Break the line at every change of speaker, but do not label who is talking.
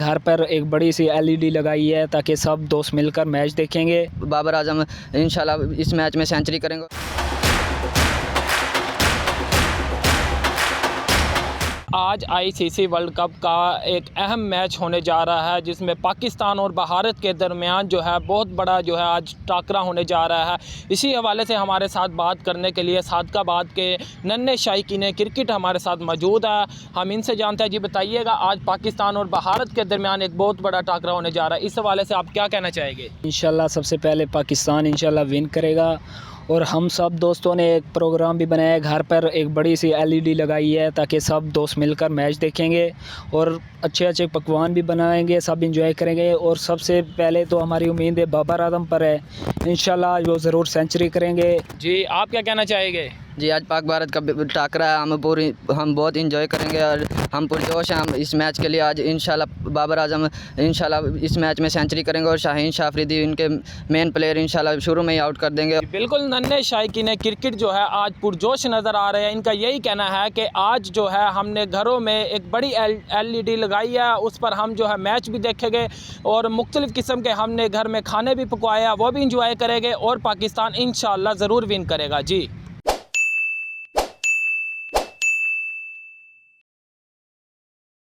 घर पर एक बड़ी सी एलईडी लगाई है ताकि सब दोस्त मिलकर मैच देखेंगे।
बाबर आजम इंशाल्लाह इस मैच में सेंचुरी करेंगे।
आज आईसीसी वर्ल्ड कप का एक अहम मैच होने जा रहा है जिसमें पाकिस्तान और भारत के दरमियान जो है बहुत बड़ा जो है आज टाकरा होने जा रहा है। इसी हवाले से हमारे साथ बात करने के लिए सादकाबाद के नन्हे शायकीन क्रिकेट हमारे साथ मौजूद है। हम इनसे जानते हैं। जी बताइएगा, आज पाकिस्तान और भारत के दरमियान एक बहुत बड़ा टाकरा होने जा रहा है, इस हवाले से आप क्या कहना चाहेंगे?
इंशाल्लाह सबसे पहले पाकिस्तान इंशाल्लाह विन करेगा और हम सब दोस्तों ने एक प्रोग्राम भी बनाया है। घर पर एक बड़ी सी एलईडी लगाई है ताकि सब दोस्त मिलकर मैच देखेंगे और अच्छे अच्छे पकवान भी बनाएंगे, सब इंजॉय करेंगे। और सबसे पहले तो हमारी उम्मीद है बाबर आजम पर है, इंशाल्लाह वो ज़रूर सेंचुरी करेंगे।
जी आप क्या कहना चाहेंगे?
जी आज पाक भारत का टाकरा है, हम बहुत इंजॉय करेंगे और हम पुरजोश हैं। हम इस मैच के लिए आज इंशाल्लाह बाबर आजम इंशाल्लाह इस मैच में सेंचुरी करेंगे और शाहीन शाह अफरीदी इनके मेन प्लेयर इंशाल्लाह शुरू में ही आउट कर देंगे।
बिल्कुल नन्हे शायकीन क्रिकेट जो है आज पुरजोश नज़र आ रहे हैं। इनका यही कहना है कि आज जो है हमने घरों में एक बड़ी एलईडी लगाई है, उस पर हम जो है मैच भी देखेंगे और मुख्तलिफ़ किस्म के हमने घर में खाने भी पकवाए, वो भी इंजॉय करेंगे और पाकिस्तान इंशाल्लाह ज़रूर विन करेगा। जी।